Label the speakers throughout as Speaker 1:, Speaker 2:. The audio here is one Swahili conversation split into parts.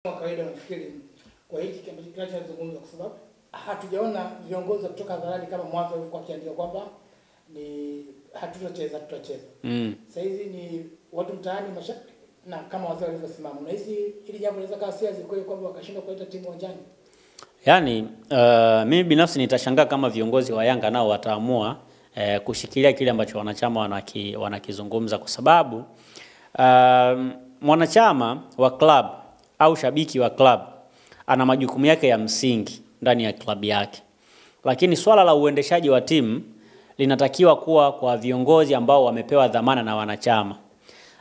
Speaker 1: Kwa kawaida nafikiri kwa hiki kinachozungumzwa, kwa sababu hatujaona viongozi kutoka hadharani kama mwanzo walikuwa wakiandika kwamba ni tutacheza. Sasa hizi ni watu mtaani na kama wazee walivyosimama. Na hizi ili jambo linaweza kuwa siasa kweli kwamba wakashindwa kuleta timu uwanjani.
Speaker 2: Yaani mimi binafsi nitashangaa kama viongozi wa Yanga nao wataamua kushikilia kile ambacho wanachama wanakizungumza, kwa sababu mwanachama wa club au shabiki wa club ana majukumu yake ya msingi ndani ya club yake. Lakini swala la uendeshaji wa timu linatakiwa kuwa kwa viongozi ambao wamepewa dhamana na wanachama.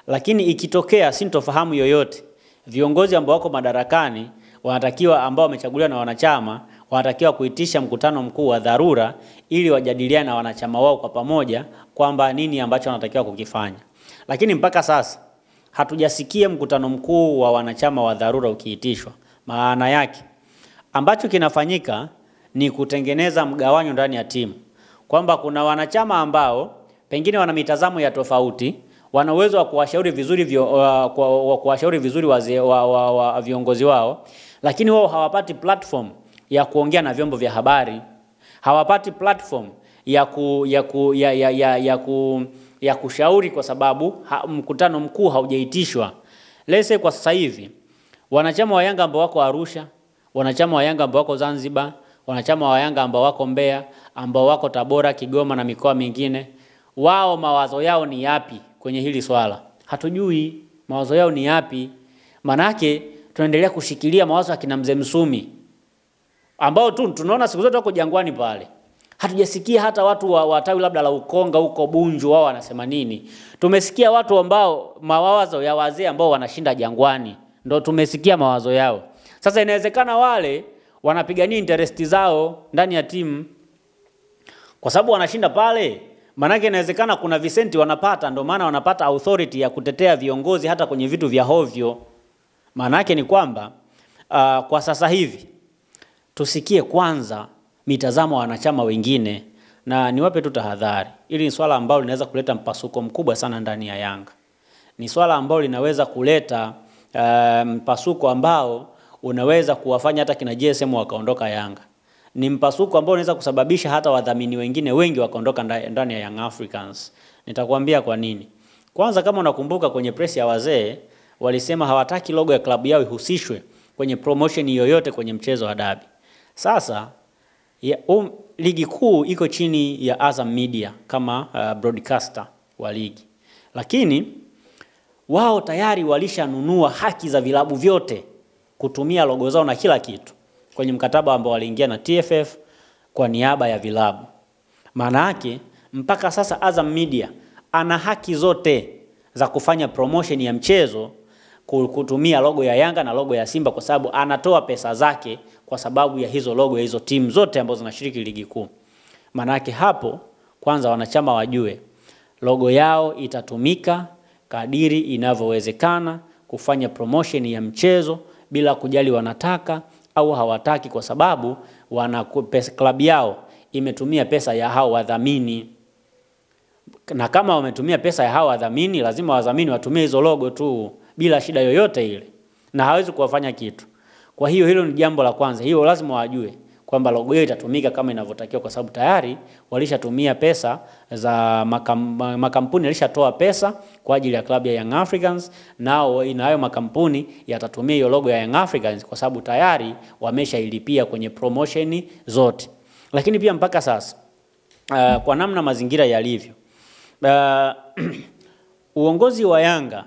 Speaker 2: Lakini ikitokea sintofahamu yoyote, viongozi ambao wako madarakani wanatakiwa, ambao wamechaguliwa na wanachama, wanatakiwa kuitisha mkutano mkuu wa dharura ili wajadiliane na wanachama wao kwa pamoja kwamba nini ambacho wanatakiwa kukifanya. Lakini mpaka sasa hatujasikia mkutano mkuu wa wanachama wa dharura ukiitishwa. Maana yake ambacho kinafanyika ni kutengeneza mgawanyo ndani ya timu, kwamba kuna wanachama ambao pengine wana mitazamo ya tofauti, wana uwezo wa kuwashauri vizuri wazee wa viongozi wao, lakini wao hawapati platform ya kuongea na vyombo vya habari, hawapati platform ya kushauri, kwa sababu mkutano mkuu haujaitishwa. Lese kwa sasa hivi wanachama wa Yanga ambao wako Arusha, wanachama wa Yanga ambao wako Zanzibar, wanachama wa Yanga ambao wako Mbeya, ambao wako Tabora, Kigoma na mikoa mingine, wao mawazo yao ni yapi kwenye hili swala? Hatujui mawazo yao ni yapi. Manake tunaendelea kushikilia mawazo ya kina Mzee Msumi ambao tunaona siku zote wako Jangwani pale. Hatujasikia hata watu wa tawi labda la Ukonga huko Bunju wao wanasema nini. Tumesikia watu ambao mawazo ya wazee ambao wanashinda Jangwani ndio tumesikia mawazo yao. Sasa inawezekana wale wanapigania interest zao ndani ya timu, kwa sababu wanashinda pale. Manake inawezekana kuna visenti wanapata, ndio maana wanapata authority ya kutetea viongozi hata kwenye vitu vya hovyo. Manake ni kwamba kwa sasa hivi tusikie kwanza mitazamo wa wanachama wengine, na niwape tu tahadhari. Ili ni swala ambalo linaweza kuleta mpasuko mkubwa sana ndani ya Yanga. Ni swala ambalo linaweza kuleta mpasuko ambao unaweza kuwafanya hata kina GSM wakaondoka Yanga. Ni mpasuko ambao unaweza kusababisha hata wadhamini wengine wengi wakaondoka ndani ya Young Africans. Nitakwambia kwa nini. Kwanza, kama unakumbuka kwenye press ya wazee walisema hawataki logo ya klabu yao ihusishwe kwenye promotion yoyote kwenye mchezo wa dabi. Sasa ligi kuu iko chini ya Azam Media kama broadcaster wa ligi. Lakini wao tayari walishanunua haki za vilabu vyote kutumia logo zao na kila kitu kwenye mkataba ambao waliingia na TFF kwa niaba ya vilabu. Maana yake mpaka sasa Azam Media ana haki zote za kufanya promotion ya mchezo kutumia logo ya Yanga na logo ya Simba, kwa sababu anatoa pesa zake kwa sababu ya hizo logo ya hizo timu zote ambazo zinashiriki ligi kuu. Maana yake hapo kwanza wanachama wajue logo yao itatumika kadiri inavyowezekana kufanya promotion ya mchezo bila kujali wanataka au hawataki, kwa sababu klabu yao imetumia pesa ya hao wadhamini. Na kama wametumia pesa ya hao wadhamini, lazima wadhamini watumie hizo logo tu bila shida yoyote ile, na hawezi kuwafanya kitu. Kwa hiyo hilo ni jambo la kwanza. Hiyo lazima wajue kwamba logo hiyo itatumika kama inavyotakiwa, kwa sababu tayari walishatumia pesa za makampuni, alishatoa pesa kwa ajili ya klabu ya Young Africans, nao inayo makampuni yatatumia hiyo logo ya Young Africans kwa sababu tayari wameshailipia kwenye promotion zote. Lakini pia mpaka sasa kwa namna mazingira yalivyo, uongozi wa Yanga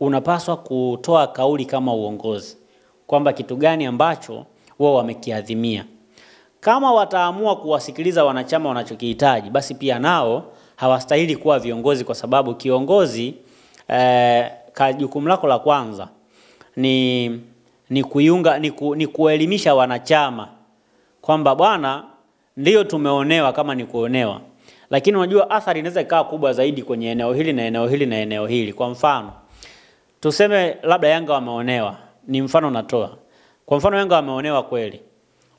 Speaker 2: unapaswa kutoa kauli kama uongozi kwamba kitu gani ambacho wao wamekiadhimia. Kama wataamua kuwasikiliza wanachama wanachokihitaji, basi pia nao hawastahili kuwa viongozi, kwa sababu kiongozi jukumu lako la kwanza ni kuelimisha wanachama kwamba bwana, ndio tumeonewa kama ni kuonewa, lakini unajua athari inaweza ikawa kubwa zaidi kwenye eneo hili na eneo hili na eneo hili. Kwa mfano, tuseme labda Yanga wameonewa, ni mfano natoa. Kwa mfano Yanga wameonewa kweli,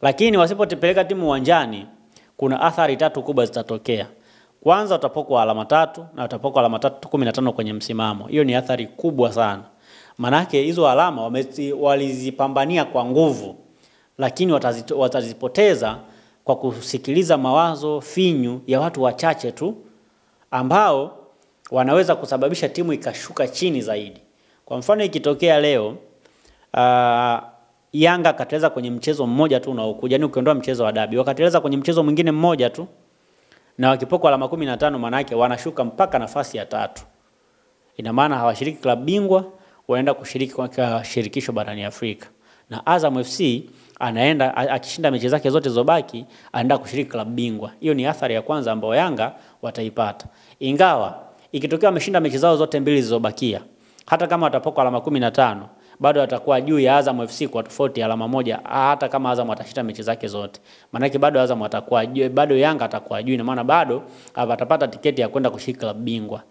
Speaker 2: lakini wasipotipeleka timu uwanjani kuna athari tatu kubwa zitatokea. Kwanza, utapokwa alama 3 na utapokwa alama 15 kwenye msimamo. Hiyo ni athari kubwa sana. Manake hizo alama walizipambania kwa nguvu, lakini watazipoteza kwa kusikiliza mawazo finyu ya watu wachache tu ambao wanaweza kusababisha timu ikashuka chini zaidi. Kwa mfano ikitokea leo Yanga kateleza kwenye mchezo mmoja tu unaokuja, yani ukiondoa mchezo wa dabi, wakateleza kwenye mchezo mwingine mmoja tu na wakipokwa alama 15, maana yake wanashuka mpaka nafasi ya 3. Ina maana hawashiriki klabu bingwa, wanaenda kushiriki kwa shirikisho barani Afrika. Na Azam FC anaenda akishinda mechi zake zote zobaki, anaenda kushiriki klabu bingwa. Hiyo ni athari ya kwanza ambayo Yanga wataipata. Ingawa ikitokea wameshinda mechi zao zote mbili zilizobakia, hata kama watapokwa alama 15, bado atakuwa juu ya Azam FC kwa tofauti ya alama 1, hata kama Azam atashinda mechi zake zote. Maana yake bado Azam atakuwa juu, bado Yanga atakuwa juu, na maana bado atapata tiketi ya kwenda kushiriki klabu bingwa.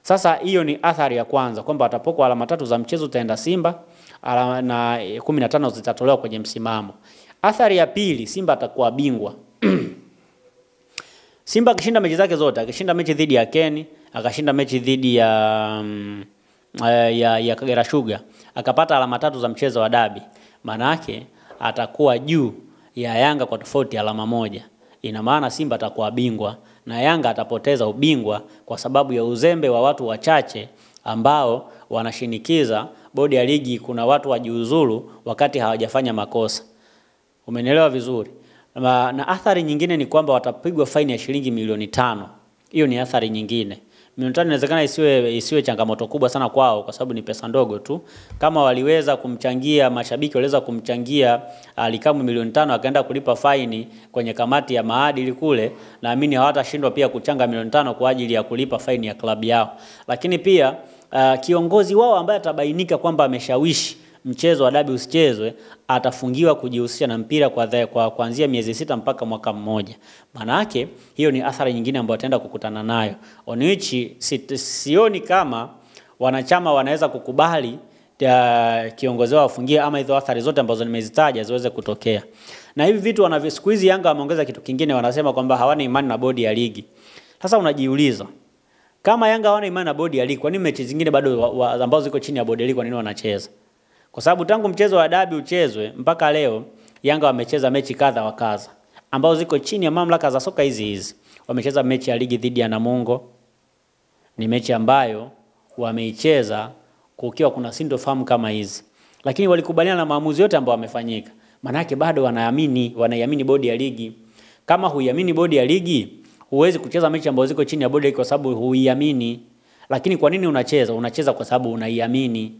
Speaker 2: Sasa hiyo ni athari ya kwanza, kwamba watapokwa alama 3 za mchezo, utaenda Simba, alama na 15 zitatolewa kwenye msimamo. Athari ya pili, Simba atakuwa bingwa. Simba akishinda mechi zake zote, akishinda mechi dhidi ya Keni, akashinda mechi dhidi ya Kagera Sugar, akapata alama 3 za mchezo wa dabi, maana yake atakuwa juu ya Yanga kwa tofauti ya alama 1. Ina maana Simba atakuwa bingwa na Yanga atapoteza ubingwa kwa sababu ya uzembe wa watu wachache ambao wanashinikiza bodi ya ligi kuna watu wajiuzulu wakati hawajafanya makosa. Umenielewa vizuri? Na athari nyingine ni kwamba watapigwa faini ya shilingi milioni 5. Hiyo ni athari nyingine. Milioni 5 inawezekana isiwe changamoto kubwa sana kwao kwa sababu ni pesa ndogo tu. Kama waliweza kumchangia, mashabiki waliweza kumchangia Alikamu milioni 5 akaenda kulipa faini kwenye kamati ya maadili kule, naamini hawatashindwa pia kuchanga milioni 5 kwa ajili ya kulipa faini ya klabu yao. Lakini pia kiongozi wao ambaye atabainika kwamba ameshawishi mchezo wa dabi usichezwe, atafungiwa kujihusisha na mpira kwa kuanzia miezi 6 mpaka mwaka mmoja. Maana yake hiyo ni athari nyingine ambayo ataenda kukutana nayo. Onichi sioni kama wanachama wanaweza kukubali kiongozi wao afungie ama hizo athari zote ambazo nimezitaja ziweze kutokea. Na hivi vitu siku hizi Yanga wameongeza kitu kingine, wanasema kwamba hawana imani na bodi ya ligi. Sasa unajiuliza, kama Yanga hawana imani na bodi ya ligi, kwa nini mechi zingine bado ambazo ziko chini ya bodi ya ligi kwa nini wanacheza? Kwa sababu tangu mchezo wa dabi uchezwe mpaka leo Yanga wamecheza mechi kadha wa kadha ambazo ziko chini ya mamlaka za soka hizi. Wamecheza mechi ya ligi dhidi ya Namungo. Ni mechi ambayo wameicheza kukiwa kuna sintofahamu kama hizi. Lakini walikubaliana na maamuzi yote ambayo wamefanyika. Maana yake bado wanaiamini bodi ya ligi. Kama huiamini bodi ya ligi, huwezi kucheza mechi ambazo ziko chini ya bodi ya ligi kwa sababu huiamini. Lakini kwa nini unacheza? Unacheza kwa sababu unaiamini.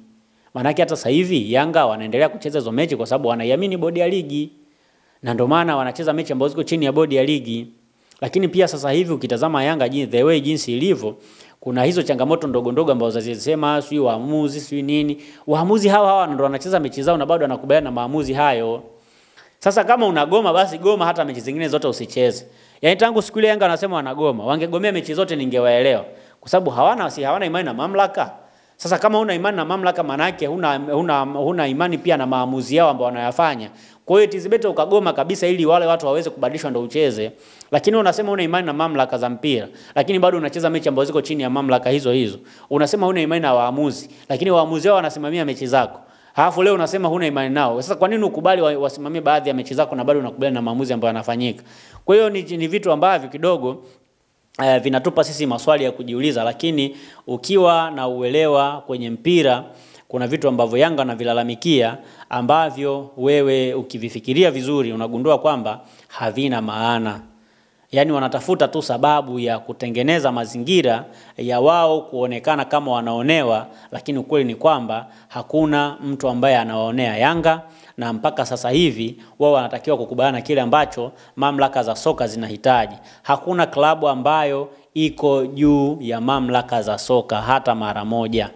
Speaker 2: Manake hata sasa hivi Yanga wanaendelea kucheza hizo mechi kwa sababu wanaiamini bodi ya ligi. Na ndio maana wanacheza mechi ambazo ziko chini ya bodi ya ligi. Lakini pia sasa hivi ukitazama Yanga the way jinsi ilivyo, kuna hizo changamoto ndogo ndogo ambazo zazisema sio waamuzi sio nini. Waamuzi hawa ndio wanacheza mechi zao na bado wanakubaliana na maamuzi hayo. Sasa kama unagoma basi goma hata mechi zingine zote usicheze. Yaani tangu siku ile Yanga wanasema wanagoma, wangegomea mechi zote ningewaelewa. Kwa sababu hawana imani na mamlaka. Sasa kama huna imani na mamlaka, maana yake huna imani pia na maamuzi yao ambao wanayafanya. Kwa hiyo tizibete ukagoma kabisa ili wale watu waweze kubadilishwa ndio ucheze. Lakini unasema huna imani na mamlaka za mpira, lakini bado unacheza mechi ambazo ziko chini ya mamlaka hizo. Unasema huna imani na waamuzi, lakini waamuzi wao wanasimamia mechi zako. Halafu leo unasema huna imani nao. Sasa kwa nini ukubali wasimamie baadhi ya mechi zako na bado unakubali na maamuzi ambayo yanafanyika? Kwa hiyo ni vitu ambavyo kidogo vinatupa sisi maswali ya kujiuliza, lakini ukiwa na uelewa kwenye mpira, kuna vitu ambavyo Yanga wanavilalamikia ambavyo wewe ukivifikiria vizuri unagundua kwamba havina maana. Yaani wanatafuta tu sababu ya kutengeneza mazingira ya wao kuonekana kama wanaonewa, lakini ukweli ni kwamba hakuna mtu ambaye anawaonea Yanga, na mpaka sasa hivi wao wanatakiwa kukubaliana kile ambacho mamlaka za soka zinahitaji. Hakuna klabu ambayo iko juu ya mamlaka za soka hata mara moja.